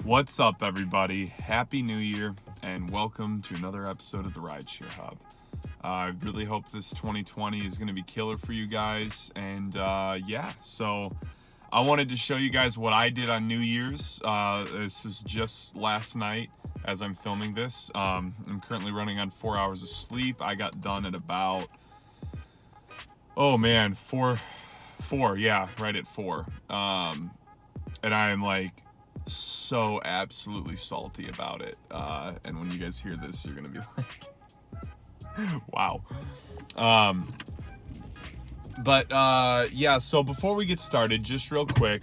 What's up, everybody? Happy New Year, and welcome to another episode of the Rideshare Hub. I really hope this 2020 is going to be killer for you guys, and so I wanted to show you guys what I did on New Year's. This was just last night as I'm filming this. I'm currently running on 4 hours of sleep. I got done at about, right at 4. And I am like so absolutely salty about it. And when you guys hear this, you're gonna be like, wow. So before we get started, just real quick,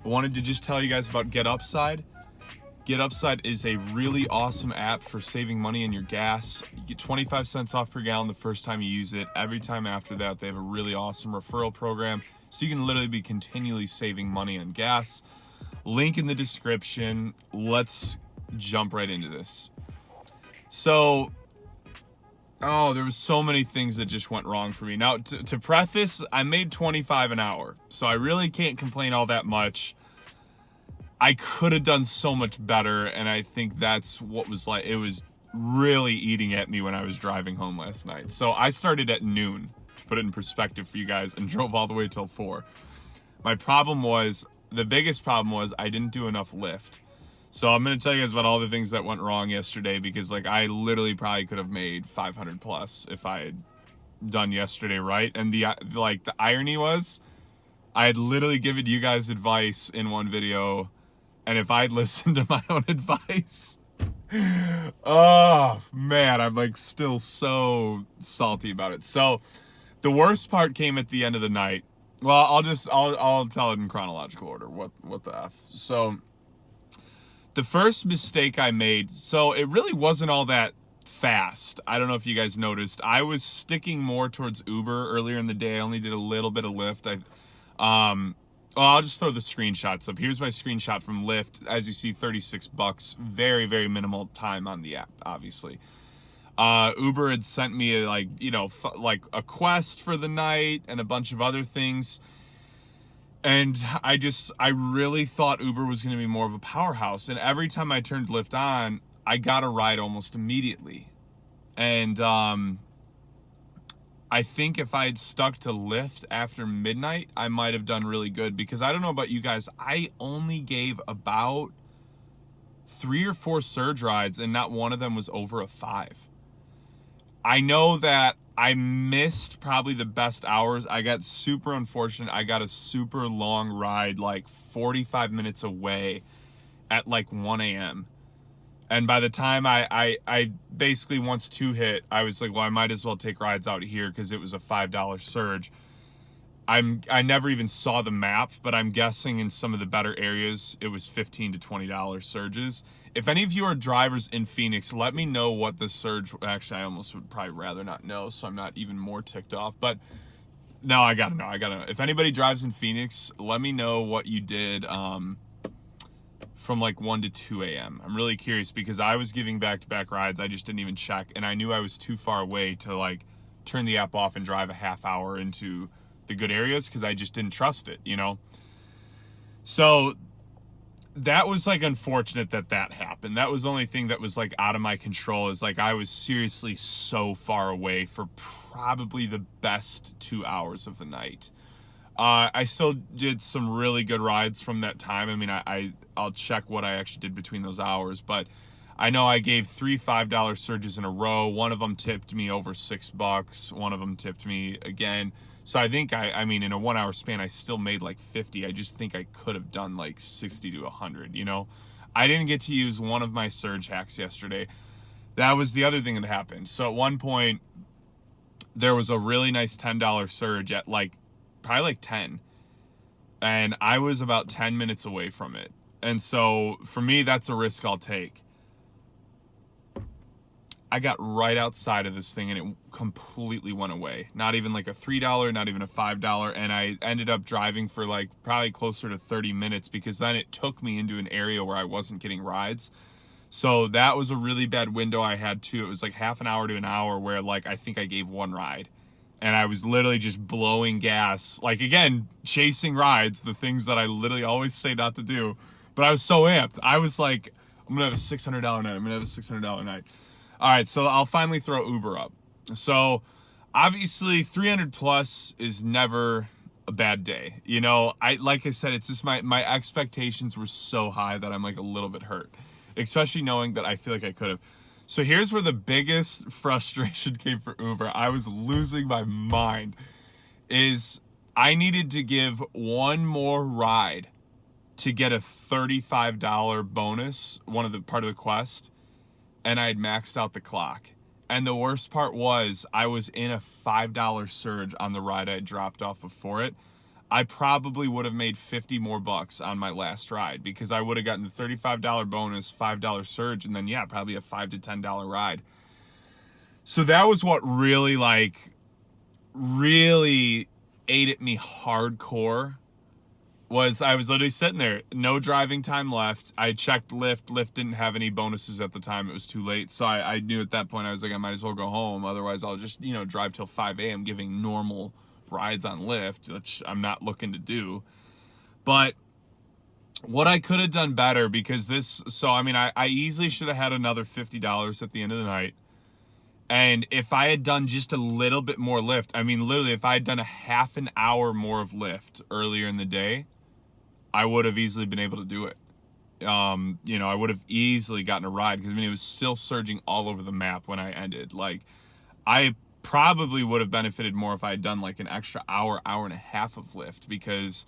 I wanted to just tell you guys about Get Upside. Get Upside is a really awesome app for saving money in your gas. You get 25 cents off per gallon the first time you use it. Every time after that, they have a really awesome referral program, so you can literally be continually saving money on gas. Link in the description. Let's jump right into this. So, there was so many things that just went wrong for me. Now, to preface, I made $25 an hour, so I really can't complain all that much. I could have done so much better, and I think that's what was like, it was really eating at me when I was driving home last night. So I started at noon, to put it in perspective for you guys, and drove all the way till 4. The biggest problem was I didn't do enough Lyft. So I'm going to tell you guys about all the things that went wrong yesterday, because I literally probably could have made 500 plus if I had done yesterday right. And the irony was, I had literally given you guys advice in one video, and if I'd listened to my own advice, oh man, I'm still so salty about it. So the worst part came at the end of the night. Well, I'll tell it in chronological order. What the F? So the first mistake I made, so it really wasn't all that fast. I don't know if you guys noticed. I was sticking more towards Uber earlier in the day. I only did a little bit of Lyft. I'll just throw the screenshots up. Here's my screenshot from Lyft. As you see, $36. Very, very minimal time on the app, obviously. Uber had sent me a quest for the night and a bunch of other things. And I really thought Uber was going to be more of a powerhouse. And every time I turned Lyft on, I got a ride almost immediately. And I think if I had stuck to Lyft after midnight, I might have done really good, because I don't know about you guys, I only gave about 3 or 4 surge rides, and not one of them was over a 5. I know that I missed probably the best hours. I got super unfortunate. I got a super long ride, 45 minutes away at 1 a.m. And by the time I basically, once 2 hit, I was like, well, I might as well take rides out here, because it was a $5 surge. I never even saw the map, but I'm guessing in some of the better areas, it was $15 to $20 surges. If any of you are drivers in Phoenix, let me know what the surge, actually, I almost would probably rather not know, so I'm not even more ticked off. But no, I gotta know. If anybody drives in Phoenix, let me know what you did, from 1 to 2 a.m. I'm really curious, because I was giving back-to-back rides. I just didn't even check, and I knew I was too far away to turn the app off and drive a half hour into the good areas, because I just didn't trust it, So that was unfortunate that happened. That was the only thing that was out of my control, is I was seriously so far away for probably the best 2 hours of the night. I still did some really good rides from that time. I mean, I'll check what I actually did between those hours, but I know I gave 3 $5 surges in a row. One of them tipped me over $6. One of them tipped me again. So I think I mean, in a 1 hour span, I still made 50. I just think I could have done 60 to 100, I didn't get to use one of my surge hacks yesterday. That was the other thing that happened. So at one point, there was a really nice $10 surge at probably 10, and I was about 10 minutes away from it. And so for me, that's a risk I'll take. I got right outside of this thing, and it completely went away. Not even a $3, not even a $5, and I ended up driving for probably closer to 30 minutes, because then it took me into an area where I wasn't getting rides. So that was a really bad window I had too. It was half an hour to an hour where I think I gave 1 ride. And I was literally just blowing gas, again, chasing rides, the things that I literally always say not to do. But I was so amped. I was like, I'm going to have a $600 night. I'm going to have a $600 night. All right, so I'll finally throw Uber up. So obviously 300 plus is never a bad day. You know, like I said, it's just my expectations were so high that I'm like a little bit hurt, especially knowing that I feel like I could have. So here's where the biggest frustration came for Uber. I was losing my mind. Is I needed to give one more ride to get a $35 bonus, part of the quest, and I had maxed out the clock. And the worst part was I was in a $5 surge on the ride I had dropped off before it. I probably would have made 50 more bucks on my last ride because I would have gotten the $35 bonus, $5 surge, and then probably a $5 to $10 ride. So that was what really ate at me hardcore. Was I was literally sitting there, no driving time left. I checked Lyft. Lyft didn't have any bonuses at the time. It was too late. So I knew at that point, I was like, I might as well go home. Otherwise, I'll just, drive till 5 a.m. giving normal rides on Lyft, which I'm not looking to do. But what I could have done better, because I easily should have had another $50 at the end of the night. And if I had done just a little bit more Lyft, literally, if I had done a half an hour more of Lyft earlier in the day, I would have easily been able to do it. I would have easily gotten a ride because it was still surging all over the map when I ended. Like, I probably would have benefited more if I had done like an extra hour and a half of Lyft, because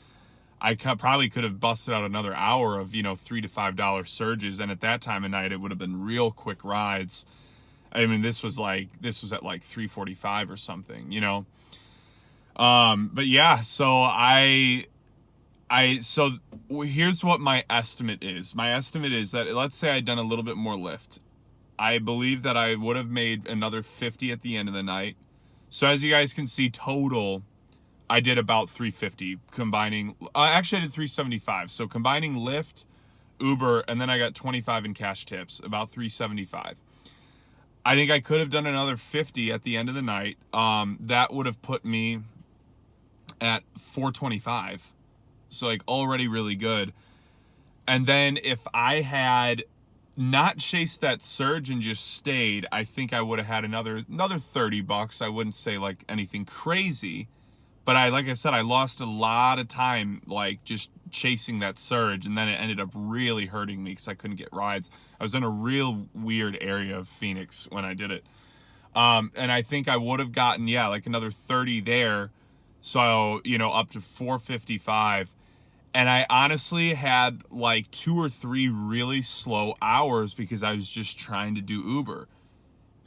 I probably could have busted out another hour of, $3 to $5 surges. And at that time of night, it would have been real quick rides. This was at like 3:45 or something, But yeah, so here's what my estimate is. My estimate is that, let's say I'd done a little bit more Lyft. I believe that I would have made another 50 at the end of the night. So as you guys can see, total, I did about 350 combining. Actually, I did 375. So combining Lyft, Uber, and then I got 25 in cash tips, about 375. I think I could have done another 50 at the end of the night. That would have put me at 425. So like already really good. And then if I had not chased that surge and just stayed, I think I would have had another 30 bucks. I wouldn't say like anything crazy, but like I said, I lost a lot of time like just chasing that surge, and then it ended up really hurting me because I couldn't get rides. I was in a real weird area of Phoenix when I did it. And I think I would have gotten, like another 30 there. So, up to 455. And I honestly had like 2 or 3 really slow hours because I was just trying to do Uber.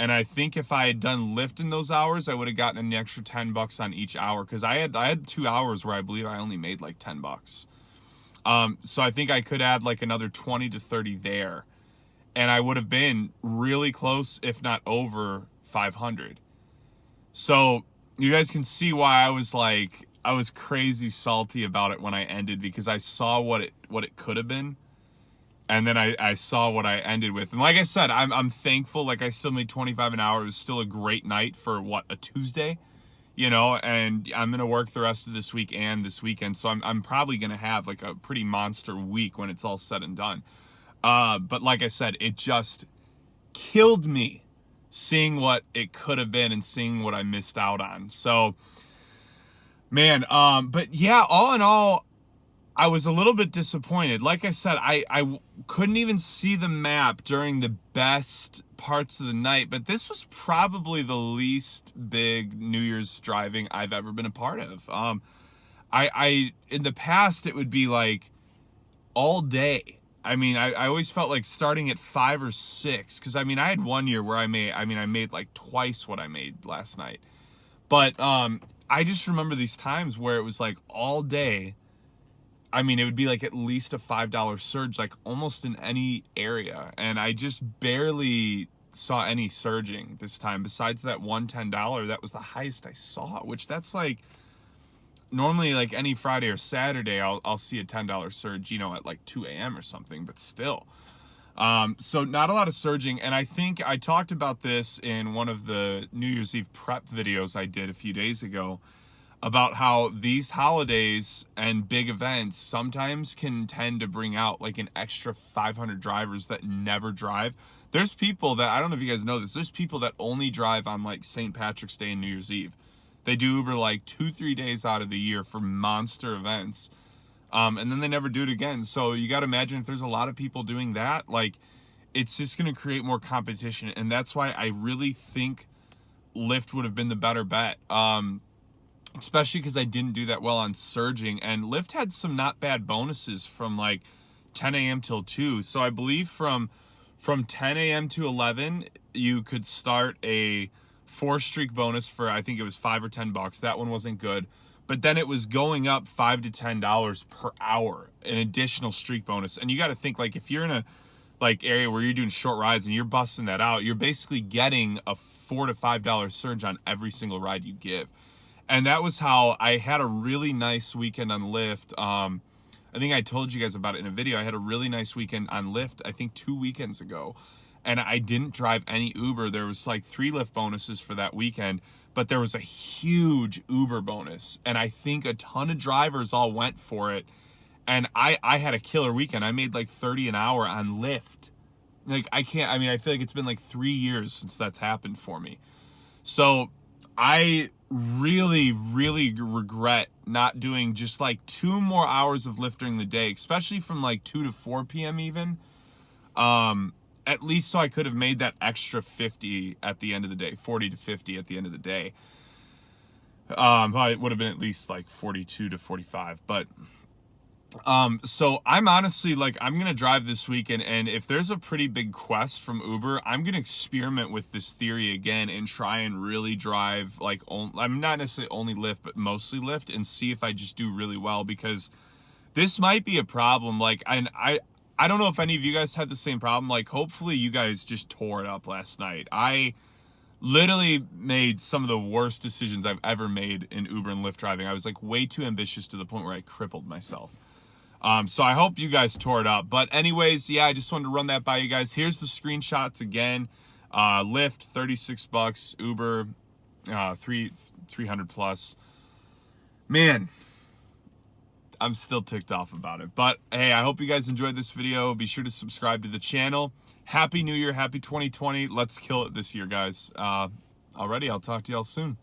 And I think if I had done Lyft in those hours, I would have gotten an extra 10 bucks on each hour, because I had 2 hours where I believe I only made like 10 bucks. So I think I could add like another 20 to 30 there, and I would have been really close, if not over 500. So you guys can see why I was crazy salty about it when I ended, because I saw what it could have been. And then I saw what I ended with. And like I said, I'm thankful. Like, I still made 25 an hour. It was still a great night for a Tuesday, and I'm going to work the rest of this week and this weekend. So I'm probably going to have like a pretty monster week when it's all said and done. But like I said, it just killed me seeing what it could have been and seeing what I missed out on. So, man, but yeah, all in all, I was a little bit disappointed. Like I said, I couldn't even see the map during the best parts of the night, but this was probably the least big New Year's driving I've ever been a part of. I in the past, it would be like all day. I always felt like starting at 5 or 6, because I had one year where I made like twice what I made last night. But I just remember these times where it was like all day. It would be like at least a $5 surge, like almost in any area. And I just barely saw any surging this time. Besides that one $10, that was the highest I saw, which that's like, normally like any Friday or Saturday, I'll see a $10 surge, at like 2 a.m. or something, but still. So not a lot of surging. And I think I talked about this in one of the New Year's Eve prep videos I did a few days ago. about how these holidays and big events sometimes can tend to bring out like an extra 500 drivers that never drive. There's people that, I don't know if you guys know this, there's people that only drive on like St. Patrick's Day and New Year's Eve. They do Uber like 2-3 days out of the year for monster events. And then they never do it again. So you got to imagine if there's a lot of people doing that, like it's just going to create more competition. And that's why I really think Lyft would have been the better bet. Especially because I didn't do that well on surging, and Lyft had some not bad bonuses from like 10 a.m. till 2. So I believe from 10 a.m. to 11, you could start a 4-streak bonus for, I think it was $5 or $10. That one wasn't good. But then it was going up $5 to $10 per hour, an additional streak bonus. And you got to think, like, if you're in a like area where you're doing short rides and you're busting that out, you're basically getting a $4 to $5 surge on every single ride you give. And that was how I had a really nice weekend on Lyft. I think I told you guys about it in a video. I had a really nice weekend on Lyft, I think 2 weekends ago. And I didn't drive any Uber. There was like 3 Lyft bonuses for that weekend, but there was a huge Uber bonus. And I think a ton of drivers all went for it. And I had a killer weekend. I made like 30 an hour on Lyft. Like I feel like it's been like 3 years since that's happened for me. So I really regret not doing just like 2 more hours of Lyft during the day, especially from like 2 to 4 p.m. even. At least so I could have made that extra 50 at the end of the day, 40 to 50 at the end of the day. It would have been at least like 42 to 45, but so I'm honestly like, I'm going to drive this weekend, and if there's a pretty big quest from Uber, I'm going to experiment with this theory again and try and really drive like, I'm not necessarily only Lyft, but mostly Lyft, and see if I just do really well, because this might be a problem. Like, I don't know if any of you guys had the same problem. Like, hopefully you guys just tore it up last night. I literally made some of the worst decisions I've ever made in Uber and Lyft driving. I was like way too ambitious to the point where I crippled myself. So I hope you guys tore it up. But anyways, yeah, I just wanted to run that by you guys. Here's the screenshots again. Lyft, $36. Uber, 300 plus. Man, I'm still ticked off about it. But hey, I hope you guys enjoyed this video. Be sure to subscribe to the channel. Happy New Year. Happy 2020. Let's kill it this year, guys. Alrighty, I'll talk to y'all soon.